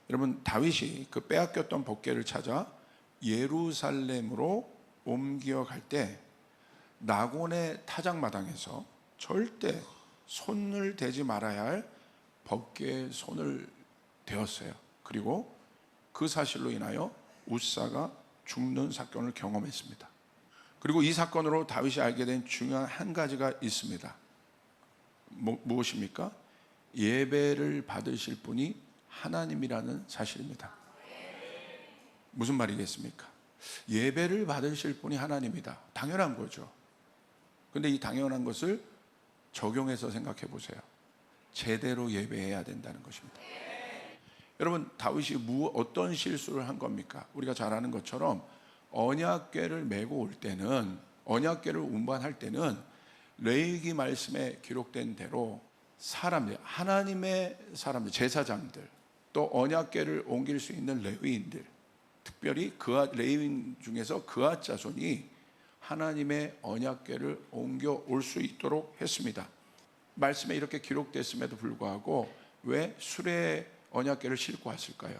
여러분, 다윗이 그 빼앗겼던 법궤를 찾아 예루살렘으로 옮겨갈 때 나곤의 타작마당에서 절대 손을 대지 말아야 할 법궤에 손을 대었어요. 그리고 그 사실로 인하여 우사가 죽는 사건을 경험했습니다. 그리고 이 사건으로 다윗이 알게 된 중요한 한 가지가 있습니다. 무엇입니까? 예배를 받으실 분이 하나님이라는 사실입니다. 무슨 말이겠습니까? 예배를 받으실 분이 하나님이다. 당연한 거죠. 근데 이 당연한 것을 적용해서 생각해 보세요. 제대로 예배해야 된다는 것입니다. 여러분, 다윗이 어떤 실수를 한 겁니까? 우리가 잘 아는 것처럼 언약궤를 메고 올 때는, 언약궤를 운반할 때는 레위기 말씀에 기록된 대로 사람들, 하나님의 사람들, 제사장들, 또 언약궤를 옮길 수 있는 레위인들, 특별히 레위인 중에서 그앗 자손이 하나님의 언약궤를 옮겨 올 수 있도록 했습니다. 말씀에 이렇게 기록됐음에도 불구하고 왜 수레 언약궤를 싣고 왔을까요?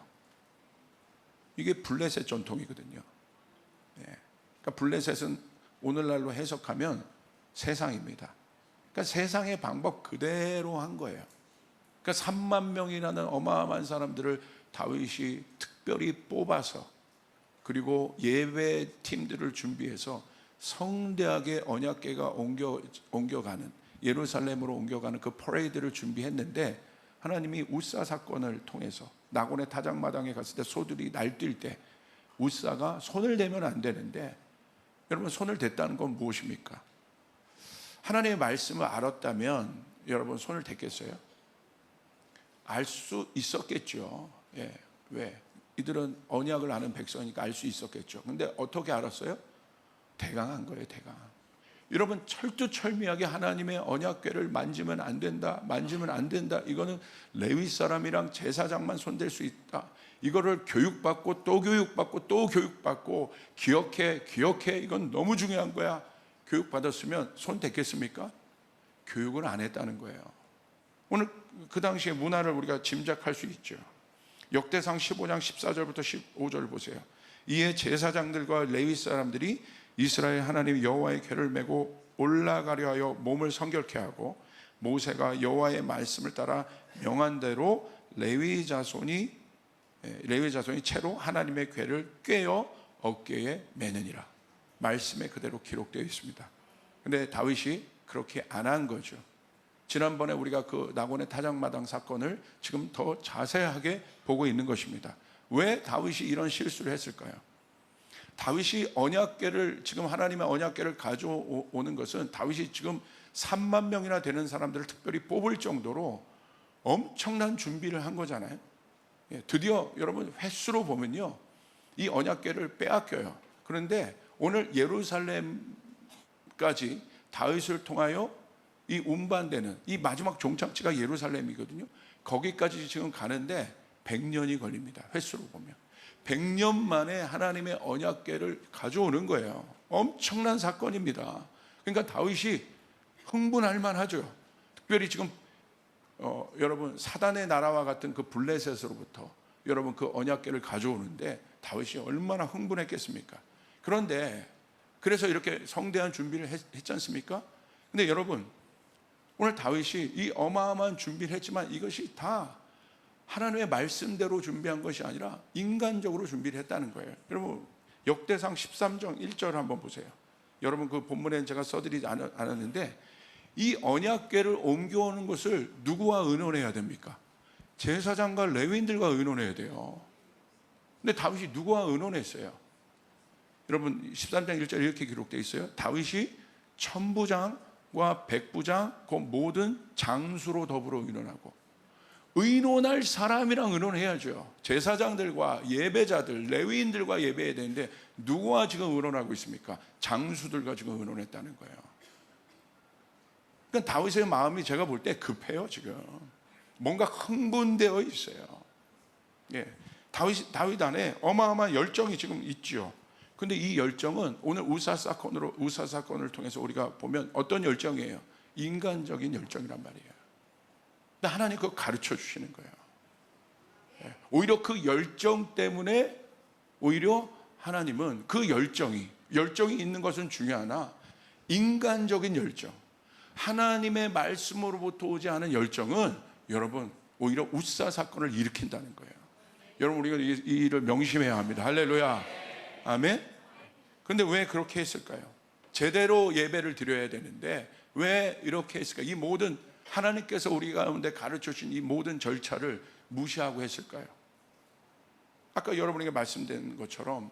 이게 블레셋 전통이거든요. 그러니까 블레셋은 오늘날로 해석하면 세상입니다. 그러니까 세상의 방법 그대로 한 거예요. 그러니까 3만 명이라는 어마어마한 사람들을 다윗이 특별히 뽑아서, 그리고 예배 팀들을 준비해서 성대하게 언약궤가 옮겨가는, 예루살렘으로 옮겨가는 그 퍼레이드를 준비했는데, 하나님이 우사 사건을 통해서 나곤의 타작마당에 갔을 때 소들이 날뛸 때 우사가 손을 대면 안 되는데, 여러분, 손을 댔다는 건 무엇입니까? 하나님의 말씀을 알았다면 여러분 손을 댔겠어요? 알 수 있었겠죠. 왜? 이들은 언약을 아는 백성이니까 알 수 있었겠죠. 근데 어떻게 알았어요? 대강한 거예요, 대강. 여러분, 철두철미하게 하나님의 언약궤를 만지면 안 된다, 만지면 안 된다. 이거는 레위 사람이랑 제사장만 손댈 수 있다. 이거를 교육받고 또 교육받고 또 교육받고, 기억해, 이건 너무 중요한 거야. 교육받았으면 손 댔겠습니까? 교육을 안 했다는 거예요. 오늘 그 당시의 문화를 우리가 짐작할 수 있죠. 역대상 15장 14절부터 15절 보세요. 이에 제사장들과 레위 사람들이 이스라엘 하나님 여호와의 궤를 메고 올라가려 하여 몸을 성결케 하고, 모세가 여호와의 말씀을 따라 명한 대로 레위 자손이 채로 하나님의 궤를 꿰어 어깨에 매느니라. 말씀에 그대로 기록되어 있습니다. 근데 다윗이 그렇게 안 한 거죠. 지난번에 우리가 그 나곤의 타작마당 사건을 지금 더 자세하게 보고 있는 것입니다. 왜 다윗이 이런 실수를 했을까요? 다윗이 언약궤를, 지금 하나님의 언약궤를 가져오는 것은 다윗이 지금 3만 명이나 되는 사람들을 특별히 뽑을 정도로 엄청난 준비를 한 거잖아요. 드디어 여러분 횟수로 보면요, 이 언약궤를 빼앗겨요. 그런데 오늘 예루살렘까지 다윗을 통하여 이 운반되는 이 마지막 종착지가 예루살렘이거든요. 거기까지 지금 가는데 100년이 걸립니다. 횟수로 보면 100년 만에 하나님의 언약궤를 가져오는 거예요. 엄청난 사건입니다. 그러니까 다윗이 흥분할 만하죠. 특별히 지금 여러분, 사단의 나라와 같은 그 블레셋으로부터 여러분 그 언약궤를 가져오는데 다윗이 얼마나 흥분했겠습니까? 그런데 그래서 이렇게 성대한 준비를 했지 않습니까? 근데 여러분, 오늘 다윗이 이 어마어마한 준비를 했지만 이것이 다 하나님의 말씀대로 준비한 것이 아니라 인간적으로 준비를 했다는 거예요. 여러분, 역대상 13장 1절 한번 보세요. 여러분, 그 본문에는 제가 써드리지 않았는데, 이 언약궤를 옮겨오는 것을 누구와 의논해야 됩니까? 제사장과 레위인들과 의논해야 돼요. 근데 다윗이 누구와 의논했어요? 여러분, 13장 1절 이렇게 기록되어 있어요. 다윗이 천부장과 백부장, 그 모든 장수로 더불어 의논하고, 의논할 사람이랑 의논해야죠. 제사장들과 예배자들, 레위인들과 예배해야 되는데 누구와 지금 의논하고 있습니까? 장수들과 지금 의논했다는 거예요. 그러니까 다윗의 마음이 제가 볼 때 급해요. 지금 뭔가 흥분되어 있어요. 다윗 안에 어마어마한 열정이 지금 있죠. 근데 이 열정은 오늘 우사 사건을 통해서 우리가 보면 어떤 열정이에요? 인간적인 열정이란 말이에요. 근데 하나님 그거 가르쳐 주시는 거예요. 오히려 그 열정 때문에 오히려 하나님은 그 열정이 있는 것은 중요하나 인간적인 열정, 하나님의 말씀으로부터 오지 않은 열정은 여러분 오히려 웃사 사건을 일으킨다는 거예요. 여러분 우리가 이 일을 명심해야 합니다. 할렐루야. 아멘. 그런데 왜 그렇게 했을까요? 제대로 예배를 드려야 되는데 왜 이렇게 했을까? 이 모든 하나님께서 우리 가운데 가르쳐 주신 이 모든 절차를 무시하고 했을까요? 아까 여러분에게 말씀드린 것처럼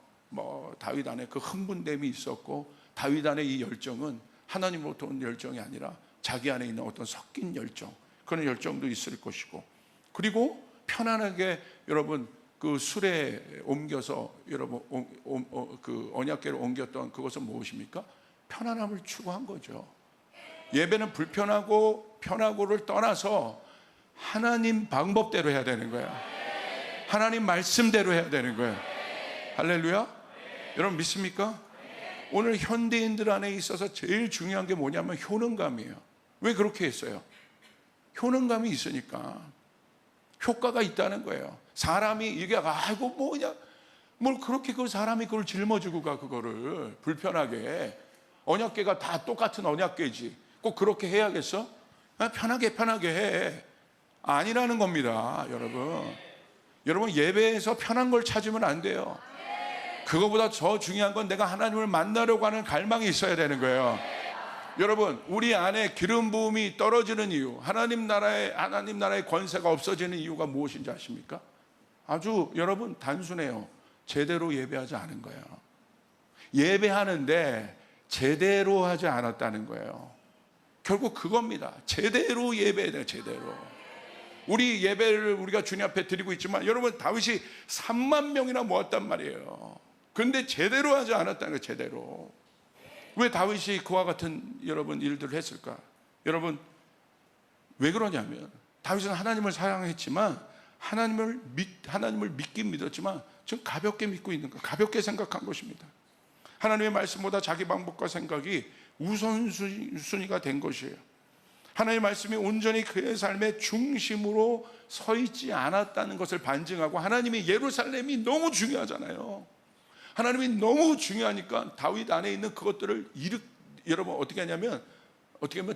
다윗 안에 그 흥분됨이 있었고, 다윗 안에 이 열정은 하나님으로부터 온 열정이 아니라 자기 안에 있는 어떤 섞인 열정, 그런 열정도 있을 것이고, 그리고 편안하게 여러분 그 술에 옮겨서 여러분 그 언약궤를 옮겼던 그것은 무엇입니까? 편안함을 추구한 거죠. 예배는 불편하고 편하고를 떠나서 하나님 방법대로 해야 되는 거예요. 하나님 말씀대로 해야 되는 거예요. 할렐루야. 여러분 믿습니까? 오늘 현대인들 안에 있어서 제일 중요한 게 뭐냐면 효능감이에요. 왜 그렇게 했어요? 효능감이 있으니까 효과가 있다는 거예요. 사람이 이게 아이고 뭐냐, 뭘 그렇게 그 사람이 그걸 짊어지고 가, 그거를 불편하게. 언약궤가 다 똑같은 언약궤지 꼭 그렇게 해야겠어? 편하게 해. 아니라는 겁니다. 여러분 예배에서 편한 걸 찾으면 안 돼요. 그거보다 더 중요한 건 내가 하나님을 만나려고 하는 갈망이 있어야 되는 거예요. 여러분 우리 안에 기름 부음이 떨어지는 이유, 하나님 나라의 권세가 없어지는 이유가 무엇인지 아십니까? 아주 여러분 단순해요. 제대로 예배하지 않은 거예요. 예배하는데 제대로 하지 않았다는 거예요. 결국 그겁니다. 제대로 예배해야 돼요. 제대로. 우리 예배를 우리가 주님 앞에 드리고 있지만 여러분 다윗이 3만 명이나 모았단 말이에요. 그런데 제대로 하지 않았다는 거예요. 제대로. 왜 다윗이 그와 같은 여러분 일들을 했을까? 여러분 왜 그러냐면 다윗은 하나님을 사랑했지만 하나님을 믿긴 믿었지만 좀 가볍게 믿고 있는 거, 가볍게 생각한 것입니다. 하나님의 말씀보다 자기 방법과 생각이 우선순위가 된 것이에요. 하나님의 말씀이 온전히 그의 삶의 중심으로 서 있지 않았다는 것을 반증하고, 하나님이 예루살렘이 너무 중요하잖아요. 하나님이 너무 중요하니까 다윗 안에 있는 그것들을 여러분 어떻게 하면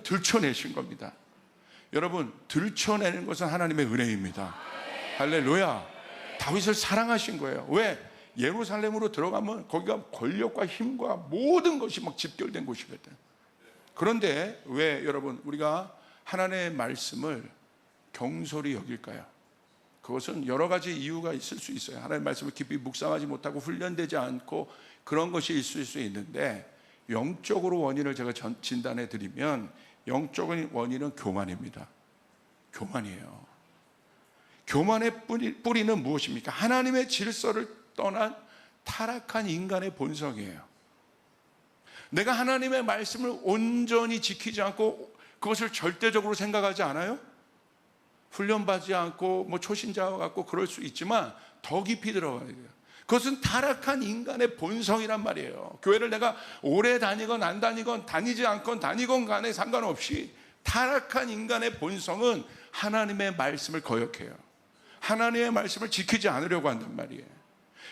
들춰내신 겁니다. 여러분 들춰내는 것은 하나님의 은혜입니다. 할렐루야. 다윗을 사랑하신 거예요. 왜? 예루살렘으로 들어가면 거기가 권력과 힘과 모든 것이 막 집결된 곳이거든. 그런데 왜 여러분 우리가 하나님의 말씀을 경솔히 여길까요? 그것은 여러 가지 이유가 있을 수 있어요. 하나님의 말씀을 깊이 묵상하지 못하고 훈련되지 않고 그런 것이 있을 수 있는데, 영적으로 원인을 제가 진단해 드리면 영적인 원인은 교만입니다. 교만이에요. 교만의 뿌리는 무엇입니까? 하나님의 질서를 떠난 타락한 인간의 본성이에요. 내가 하나님의 말씀을 온전히 지키지 않고 그것을 절대적으로 생각하지 않아요? 훈련받지 않고 초신자와 같고 그럴 수 있지만 더 깊이 들어가야 돼요. 그것은 타락한 인간의 본성이란 말이에요. 교회를 내가 오래 다니건 안 다니건 다니지 않건 다니건 간에 상관없이 타락한 인간의 본성은 하나님의 말씀을 거역해요. 하나님의 말씀을 지키지 않으려고 한단 말이에요.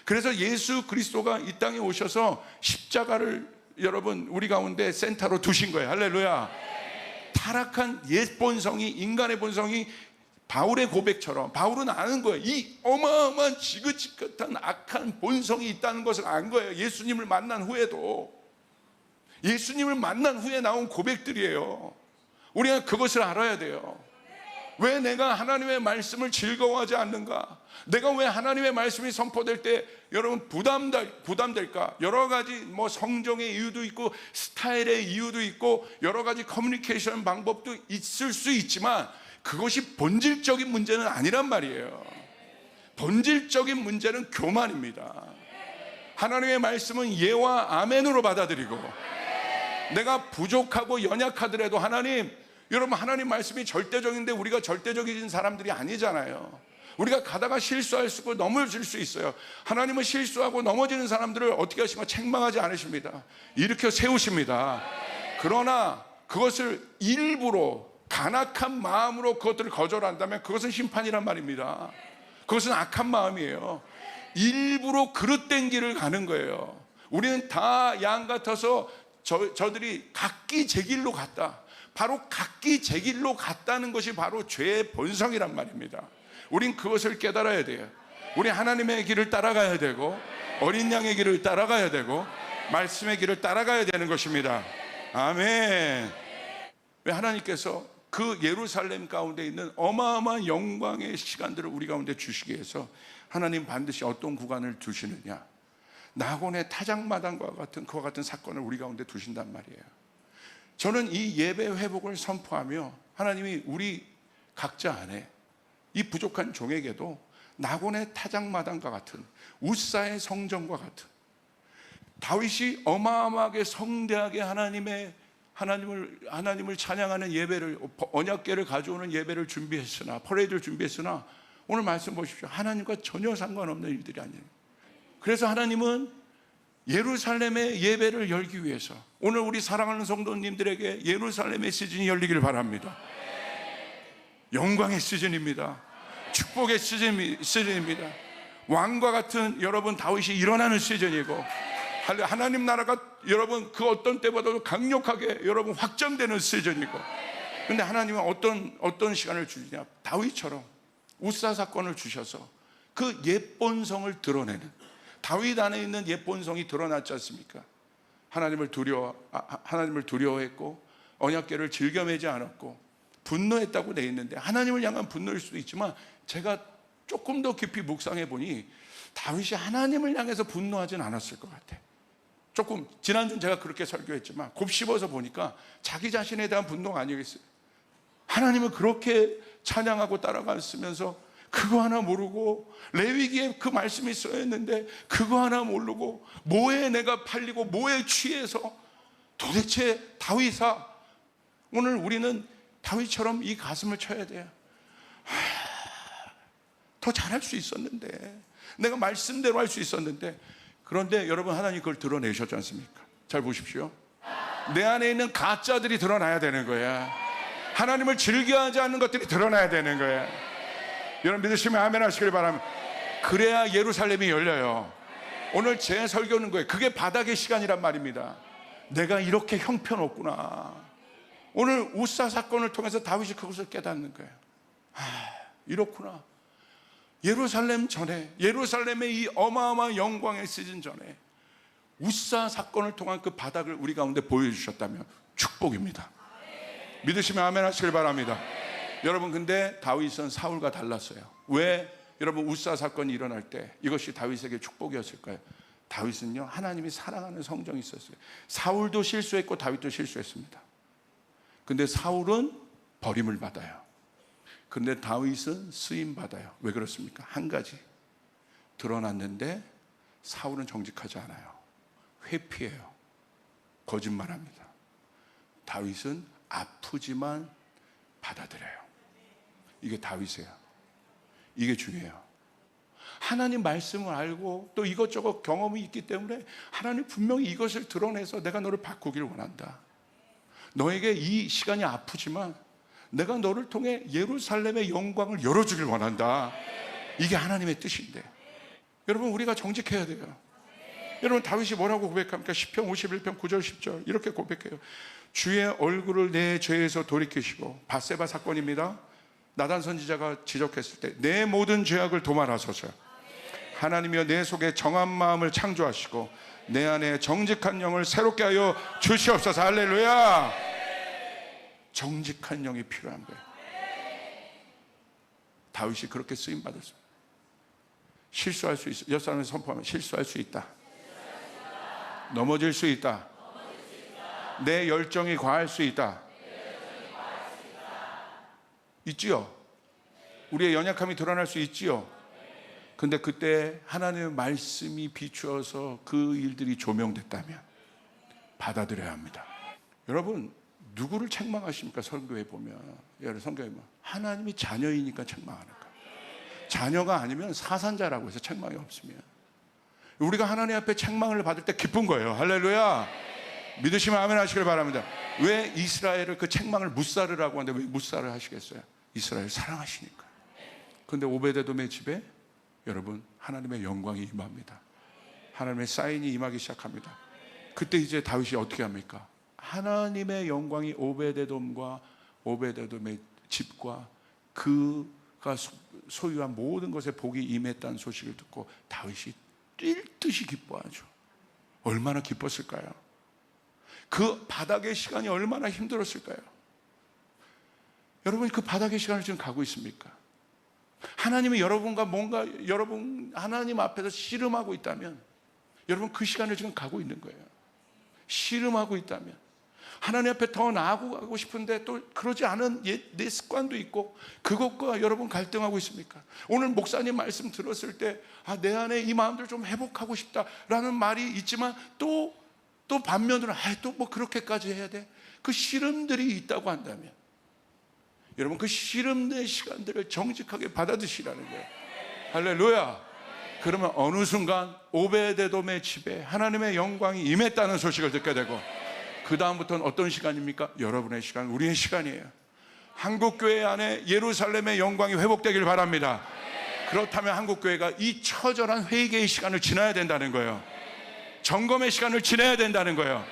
그래서 예수 그리스도가 이 땅에 오셔서 십자가를 여러분 우리 가운데 센터로 두신 거예요. 할렐루야. 타락한 옛 본성이, 인간의 본성이 바울의 고백처럼, 바울은 아는 거예요. 이 어마어마한 지긋지긋한 악한 본성이 있다는 것을 안 거예요. 예수님을 만난 후에도. 예수님을 만난 후에 나온 고백들이에요. 우리가 그것을 알아야 돼요. 왜 내가 하나님의 말씀을 즐거워하지 않는가? 내가 왜 하나님의 말씀이 선포될 때 여러분 부담될까? 여러 가지 성정의 이유도 있고 스타일의 이유도 있고 여러 가지 커뮤니케이션 방법도 있을 수 있지만 그것이 본질적인 문제는 아니란 말이에요. 본질적인 문제는 교만입니다. 하나님의 말씀은 예와 아멘으로 받아들이고, 내가 부족하고 연약하더라도 여러분 하나님 말씀이 절대적인데 우리가 절대적인 사람들이 아니잖아요. 우리가 가다가 실수할 수 있고 넘어질 수 있어요. 하나님은 실수하고 넘어지는 사람들을 어떻게 하시면 책망하지 않으십니다. 일으켜 세우십니다. 그러나 그것을 일부러 간악한 마음으로 그것들을 거절한다면 그것은 심판이란 말입니다. 그것은 악한 마음이에요. 일부러 그릇된 길을 가는 거예요. 우리는 다 양 같아서 저들이 각기 제 길로 갔다. 바로 각기 제 길로 갔다는 것이 바로 죄의 본성이란 말입니다. 우린 그것을 깨달아야 돼요. 우리 하나님의 길을 따라가야 되고, 어린 양의 길을 따라가야 되고, 말씀의 길을 따라가야 되는 것입니다. 아멘. 왜 하나님께서 그 예루살렘 가운데 있는 어마어마한 영광의 시간들을 우리 가운데 주시기 위해서 하나님 반드시 어떤 구간을 두시느냐, 낙원의 타작마당과 같은 그와 같은 사건을 우리 가운데 두신단 말이에요. 저는 이 예배 회복을 선포하며 하나님이 우리 각자 안에 이 부족한 종에게도 낙원의 타작마당과 같은, 우사의 성전과 같은, 다윗이 어마어마하게 성대하게 하나님을 찬양하는 예배를, 언약궤를 가져오는 예배를 준비했으나, 퍼레이드를 준비했으나, 오늘 말씀 보십시오. 하나님과 전혀 상관없는 일들이 아니에요. 그래서 하나님은 예루살렘의 예배를 열기 위해서 오늘 우리 사랑하는 성도님들에게 예루살렘의 시즌이 열리길 바랍니다. 영광의 시즌입니다. 축복의 시즌입니다. 왕과 같은 여러분 다윗이 일어나는 시즌이고, 하나님 나라가 여러분 그 어떤 때보다도 강력하게 여러분 확장되는 시즌이고, 근데 하나님은 어떤 시간을 주시냐, 다윗처럼 우사 사건을 주셔서 그 옛본성을 드러내는, 다윗 안에 있는 옛본성이 드러났지 않습니까? 하나님을 두려워했고 언약궤를 즐겨 매지 않았고 분노했다고 되어 있는데, 하나님을 향한 분노일 수도 있지만 제가 조금 더 깊이 묵상해 보니 다윗이 하나님을 향해서 분노하진 않았을 것 같아요. 조금 지난주는 제가 그렇게 설교했지만 곱씹어서 보니까 자기 자신에 대한 분노가 아니겠어요. 하나님을 그렇게 찬양하고 따라갔으면서 그거 하나 모르고, 레위기에 그 말씀이 써있는데 그거 하나 모르고, 뭐에 내가 팔리고 뭐에 취해서 도대체 다윗아, 오늘 우리는 다윗처럼 이 가슴을 쳐야 돼요. 더 잘할 수 있었는데, 내가 말씀대로 할 수 있었는데. 그런데 여러분, 하나님 그걸 드러내셨지 않습니까? 잘 보십시오. 내 안에 있는 가짜들이 드러나야 되는 거야. 하나님을 즐겨하지 않는 것들이 드러나야 되는 거야. 여러분 믿으시면 아멘 하시길 바랍니다. 그래야 예루살렘이 열려요. 오늘 제 설교는 거예요. 그게 바닥의 시간이란 말입니다. 내가 이렇게 형편없구나. 오늘 우사 사건을 통해서 다윗이 그것을 깨닫는 거예요. 이렇구나. 예루살렘 전에, 예루살렘의 이 어마어마한 영광의 시즌 전에 우사 사건을 통한 그 바닥을 우리 가운데 보여주셨다면 축복입니다. 믿으시면 아멘 하시길 바랍니다. 여러분, 근데 다윗은 사울과 달랐어요. 왜 여러분 우사 사건이 일어날 때 이것이 다윗에게 축복이었을까요? 다윗은요, 하나님이 사랑하는 성정이 있었어요. 사울도 실수했고 다윗도 실수했습니다. 근데 사울은 버림을 받아요. 근데 다윗은 쓰임 받아요. 왜 그렇습니까? 한 가지, 드러났는데 사울은 정직하지 않아요. 회피해요. 거짓말합니다. 다윗은 아프지만 받아들여요. 이게 다윗이에요. 이게 중요해요. 하나님 말씀을 알고 또 이것저것 경험이 있기 때문에 하나님 분명히 이것을 드러내서 내가 너를 바꾸기를 원한다. 너에게 이 시간이 아프지만 내가 너를 통해 예루살렘의 영광을 열어주길 원한다. 이게 하나님의 뜻인데, 여러분 우리가 정직해야 돼요. 여러분 다윗이 뭐라고 고백합니까? 시편 51편 9절 10절 이렇게 고백해요. 주의 얼굴을 내 죄에서 돌이키시고, 밧세바 사건입니다. 나단 선지자가 지적했을 때 내 모든 죄악을 도말하소서. 하나님이여 내 속에 정한 마음을 창조하시고 내 안에 정직한 영을 새롭게 하여 주시옵소서. 할렐루야. 정직한 영이 필요한 거예요. 다윗이 그렇게 쓰임받았어요. 실수할 수 있어. 옆사람이 선포하면 실수할 수 있다. 넘어질 수 있다. 내 열정이 과할 수 있다. 있지요. 우리의 연약함이 드러날 수 있지요. 근데 그때 하나님의 말씀이 비추어서 그 일들이 조명됐다면 받아들여야 합니다. 여러분 누구를 책망하십니까? 선교에 보면, 여러분 선교에 보면 하나님이 자녀이니까 책망하는 거예요. 자녀가 아니면 사산자라고 해서 책망이 없으면, 우리가 하나님 앞에 책망을 받을 때 기쁜 거예요. 할렐루야. 믿으시면 아멘 하시길 바랍니다. 왜 이스라엘을 그 책망을 묻사르라고 하는데 왜 묻사르 하시겠어요? 이스라엘 사랑하시니까. 근데 오베데돔의 집에 여러분, 하나님의 영광이 임합니다. 하나님의 사인이 임하기 시작합니다. 그때 이제 다윗이 어떻게 합니까? 하나님의 영광이 오베데돔과 오베데돔의 집과 그가 소유한 모든 것에 복이 임했다는 소식을 듣고 다윗이 뛸 듯이 기뻐하죠. 얼마나 기뻤을까요? 그 바닥의 시간이 얼마나 힘들었을까요? 여러분, 그 바닥의 시간을 지금 가고 있습니까? 하나님이 여러분과 뭔가 여러분 하나님 앞에서 씨름하고 있다면 여러분 그 시간을 지금 가고 있는 거예요. 씨름하고 있다면 하나님 앞에 더 나아가고 싶은데 또 그러지 않은 내 습관도 있고 그것과 여러분 갈등하고 있습니까? 오늘 목사님 말씀 들었을 때 내 안에 이 마음들 좀 회복하고 싶다라는 말이 있지만 또 반면으로 또 뭐 그렇게까지 해야 돼? 그 씨름들이 있다고 한다면 여러분 그 씨름의 시간들을 정직하게 받아드시라는 거예요. 할렐루야. 그러면 어느 순간 오베데돔의 집에 하나님의 영광이 임했다는 소식을 듣게 되고 그 다음부터는 어떤 시간입니까? 여러분의 시간, 우리의 시간이에요. 한국교회 안에 예루살렘의 영광이 회복되길 바랍니다. 그렇다면 한국교회가 이 처절한 회개의 시간을 지나야 된다는 거예요. 점검의 시간을 지나야 된다는 거예요.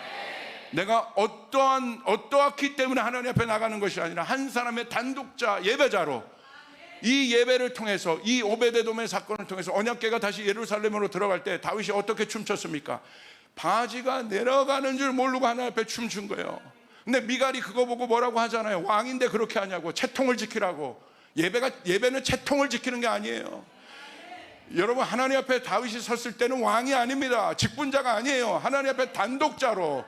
내가 어떠하기 때문에 하나님 앞에 나가는 것이 아니라 한 사람의 단독자 예배자로 이 예배를 통해서 이 오베데돔의 사건을 통해서 언약궤가 다시 예루살렘으로 들어갈 때 다윗이 어떻게 춤췄습니까? 바지가 내려가는 줄 모르고 하나님 앞에 춤춘 거예요. 근데 미갈이 그거 보고 뭐라고 하잖아요. 왕인데 그렇게 하냐고. 채통을 지키라고. 예배는 채통을 지키는 게 아니에요. 여러분, 하나님 앞에 다윗이 섰을 때는 왕이 아닙니다. 직분자가 아니에요. 하나님 앞에 단독자로,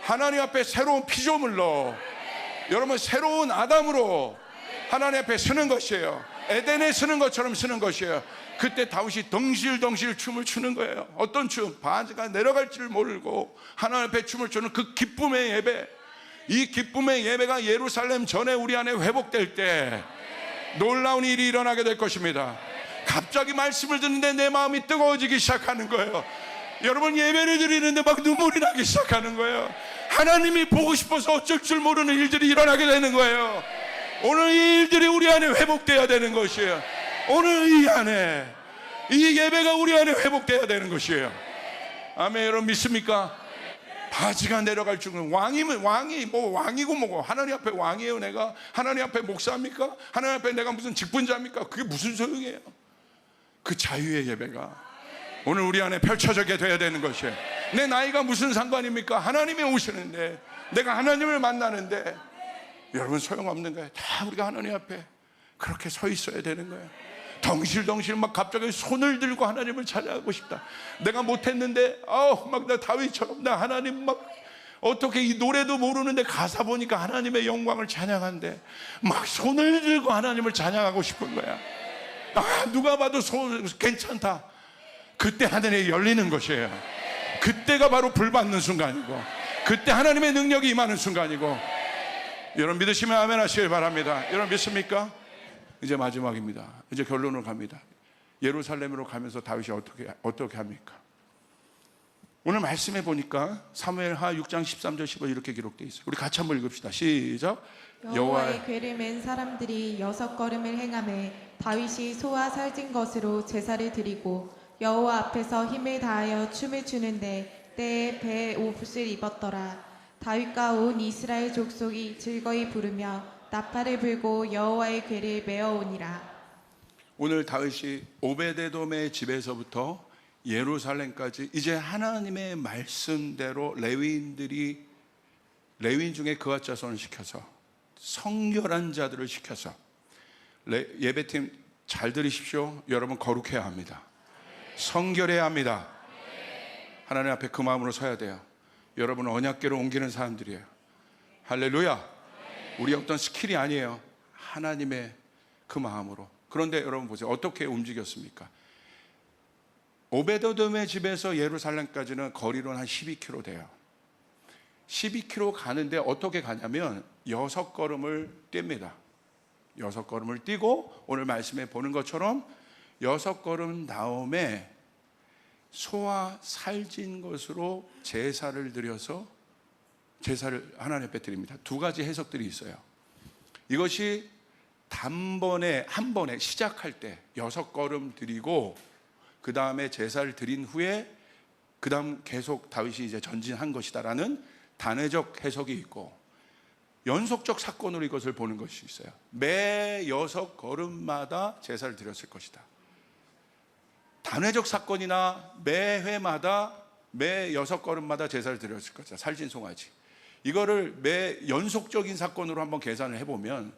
하나님 앞에 새로운 피조물로, 여러분 새로운 아담으로 하나님 앞에 서는 것이에요. 에덴에 서는 것처럼 서는 것이에요. 그때 다윗이 덩실덩실 춤을 추는 거예요. 어떤 춤? 바지가 내려갈 줄 모르고 하나님 앞에 춤을 추는 그 기쁨의 예배. 이 기쁨의 예배가 예루살렘 전에 우리 안에 회복될 때 놀라운 일이 일어나게 될 것입니다. 갑자기 말씀을 듣는데 내 마음이 뜨거워지기 시작하는 거예요. 여러분, 예배를 드리는데 막 눈물이 나기 시작하는 거예요. 하나님이 보고 싶어서 어쩔 줄 모르는 일들이 일어나게 되는 거예요. 오늘 이 일들이 우리 안에 회복돼야 되는 것이에요. 오늘 이 안에 이 예배가 우리 안에 회복돼야 되는 것이에요. 아멘. 여러분 믿습니까? 바지가 내려갈 줄은 왕이면 왕이고 뭐고 하나님 앞에 왕이에요. 내가 하나님 앞에 목사입니까? 하나님 앞에 내가 무슨 직분자입니까? 그게 무슨 소용이에요? 그 자유의 예배가 오늘 우리 안에 펼쳐지게 돼야 되는 것이에요. 내 나이가 무슨 상관입니까? 하나님이 오시는데 내가 하나님을 만나는데 여러분 소용없는 거예요. 다 우리가 하나님 앞에 그렇게 서 있어야 되는 거예요. 덩실덩실 막 갑자기 손을 들고 하나님을 찬양하고 싶다. 내가 못했는데 막 나 다윗처럼 나 하나님 막 어떻게 이 노래도 모르는데 가사 보니까 하나님의 영광을 찬양한대. 막 손을 들고 하나님을 찬양하고 싶은 거야. 누가 봐도 괜찮다. 그때 하늘이 열리는 것이에요. 그때가 바로 불 받는 순간이고 그때 하나님의 능력이 임하는 순간이고 여러분 믿으시면 아멘 하시길 바랍니다. 여러분 믿습니까? 이제 마지막입니다. 이제 결론으로 갑니다. 예루살렘으로 가면서 다윗이 어떻게 합니까? 오늘 말씀해 보니까 사무엘하 6장 13절 15절 이렇게 기록되어 있어요. 우리 같이 한번 읽읍시다. 시작. 여호와의 궤를 맨 사람들이 6걸음을 행하매 다윗이 소와 살찐 것으로 제사를 드리고 여호와 앞에서 힘을 다하여 춤을 추는데 때에 배 옷을 입었더라. 다윗과 온 이스라엘 족속이 즐거이 부르며 나팔을 불고 여호와의 궤를 메어오니라. 오늘 다윗이 오베데돔의 집에서부터 예루살렘까지 이제 하나님의 말씀대로 레위인 중에 그앗 자손을 시켜서 성결한 자들을 시켜서 예배팀 잘 들으십시오. 여러분 거룩해야 합니다. 성결해야 합니다. 하나님 앞에 그 마음으로 서야 돼요. 여러분은 언약궤로 옮기는 사람들이에요. 할렐루야. 우리 어떤 스킬이 아니에요. 하나님의 그 마음으로. 그런데 여러분 보세요. 어떻게 움직였습니까? 오베데돔의 집에서 예루살렘까지는 거리로는 한 12km 돼요. 12km 가는데 어떻게 가냐면 6걸음을 뗍니다. 6걸음을 뛰고 오늘 말씀에 보는 것처럼 6걸음 다음에 소와 살찐 것으로 제사를 드려서 제사를 하나님 앞에 드립니다. 두 가지 해석들이 있어요. 이것이 단번에 한 번에 시작할 때 6걸음 드리고 그 다음에 제사를 드린 후에 그 다음 계속 다윗이 이제 전진한 것이다라는 단회적 해석이 있고, 연속적 사건으로 이것을 보는 것이 있어요. 매 6걸음마다 제사를 드렸을 것이다. 단회적 사건이나 매 회마다 매 6걸음마다 제사를 드렸을 것이다. 살진송아지. 이거를 매 연속적인 사건으로 한번 계산을 해보면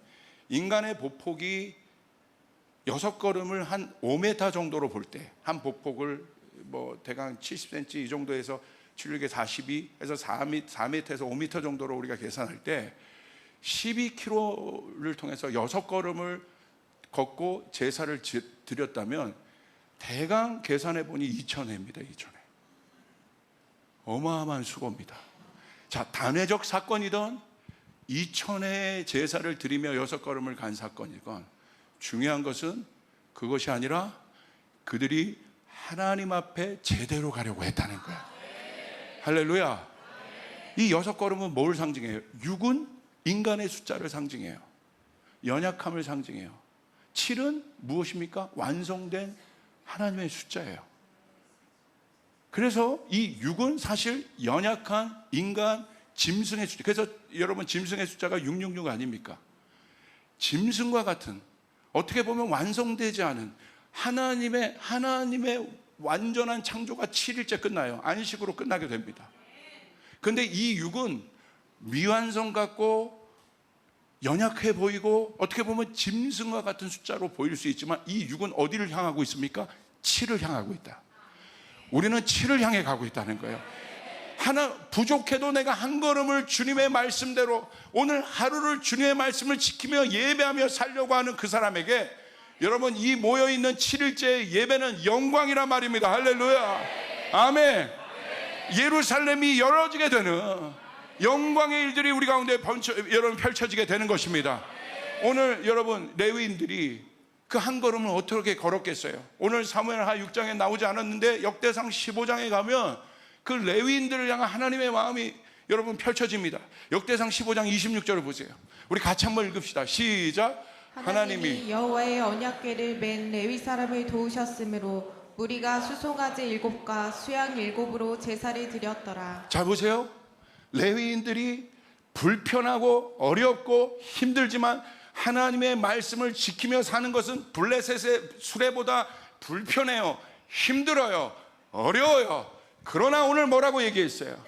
인간의 보폭이 6걸음을 한 5m 정도로 볼 때, 한 보폭을 뭐 대강 70cm 이 정도에서 7, 6에 42 해서 4m에서 5m 정도로 우리가 계산할 때 12km를 통해서 6걸음을 걷고 제사를 드렸다면 대강 계산해 보니 2,000회입니다. 2,000회. 어마어마한 수고입니다. 자, 단회적 사건이든 2,000회의 제사를 드리며 6걸음을 간 사건이건 중요한 것은 그것이 아니라 그들이 하나님 앞에 제대로 가려고 했다는 거야. 할렐루야. 이 6걸음은 뭘 상징해요? 6은 인간의 숫자를 상징해요. 연약함을 상징해요. 7은 무엇입니까? 완성된 하나님의 숫자예요. 그래서 이 6은 사실 연약한 인간 짐승의 숫자. 그래서 여러분, 짐승의 숫자가 666 아닙니까? 짐승과 같은, 어떻게 보면 완성되지 않은 하나님의 완전한 창조가 7일째 끝나요. 안식으로 끝나게 됩니다. 그런데 이 6은 미완성 같고 연약해 보이고 어떻게 보면 짐승과 같은 숫자로 보일 수 있지만 이 6은 어디를 향하고 있습니까? 7을 향하고 있다. 우리는 7을 향해 가고 있다는 거예요. 하나 부족해도 내가 한 걸음을 주님의 말씀대로 오늘 하루를 주님의 말씀을 지키며 예배하며 살려고 하는 그 사람에게, 여러분, 이 모여있는 7일째 예배는 영광이란 말입니다. 할렐루야. 아멘. 예루살렘이 열어지게 되는 영광의 일들이 우리 가운데 여러분 펼쳐지게 되는 것입니다. 오늘 여러분, 레위인들이 그 한 걸음을 어떻게 걸었겠어요? 오늘 사무엘하 6장에 나오지 않았는데 역대상 15장에 가면 그 레위인들을 향한 하나님의 마음이 여러분 펼쳐집니다. 역대상 15장 26절을 보세요. 우리 같이 한번 읽읍시다. 시작. 하나님이 여호와의 언약궤를 맨 레위 사람을 도우셨으므로 무리가 수송아지 7과 수양 7으로 제사를 드렸더라. 자, 보세요. 레위인들이 불편하고 어렵고 힘들지만 하나님의 말씀을 지키며 사는 것은 블레셋의 수레보다 불편해요. 힘들어요. 어려워요. 그러나 오늘 뭐라고 얘기했어요?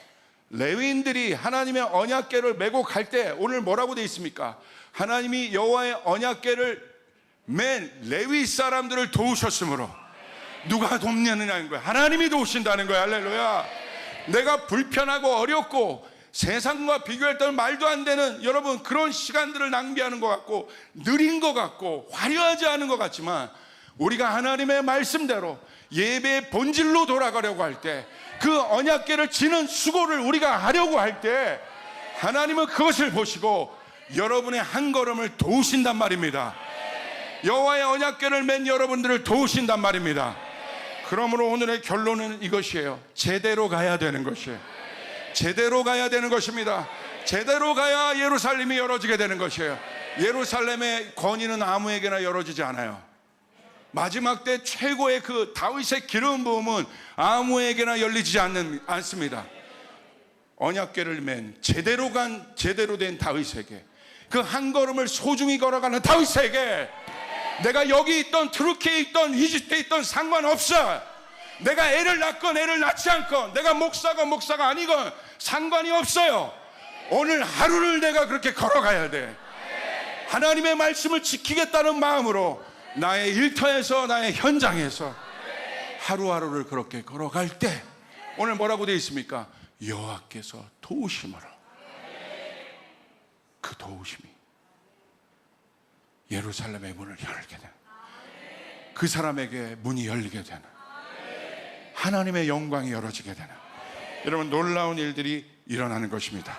레위인들이 하나님의 언약궤를 메고 갈 때 오늘 뭐라고 되어 있습니까? 하나님이 여호와의 언약궤를 맨 레위 사람들을 도우셨으므로. 누가 돕냐는 거야? 하나님이 도우신다는 거야. 할렐루야. 내가 불편하고 어렵고 세상과 비교할 때는 말도 안 되는 여러분 그런 시간들을 낭비하는 것 같고 느린 것 같고 화려하지 않은 것 같지만, 우리가 하나님의 말씀대로 예배의 본질로 돌아가려고 할 때, 그 언약궤를 지는 수고를 우리가 하려고 할 때 하나님은 그것을 보시고 여러분의 한 걸음을 도우신단 말입니다. 여호와의 언약궤를 맨 여러분들을 도우신단 말입니다. 그러므로 오늘의 결론은 이것이에요. 제대로 가야 되는 것이에요. 제대로 가야 되는 것입니다. 제대로 가야 예루살렘이 열어지게 되는 것이에요. 예루살렘의 권위는 아무에게나 열어지지 않아요. 마지막 때 최고의 그 다윗의 기름 부음은 아무에게나 열리지 않습니다. 언약궤를 맨 제대로 된 다윗에게, 그 한 걸음을 소중히 걸어가는 다윗에게, 내가 여기 있던 트루키에 있던 이집트에 있던 상관없어. 내가 애를 낳건 애를 낳지 않건, 내가 목사가 아니건 상관이 없어요. 오늘 하루를 내가 그렇게 걸어가야 돼. 하나님의 말씀을 지키겠다는 마음으로 나의 일터에서, 나의 현장에서 하루하루를 그렇게 걸어갈 때 오늘 뭐라고 되어 있습니까? 여호와께서 도우심으로. 그 도우심이 예루살렘의 문을 열게 되는, 그 사람에게 문이 열리게 되는, 하나님의 영광이 열어지게 되는, 여러분 놀라운 일들이 일어나는 것입니다.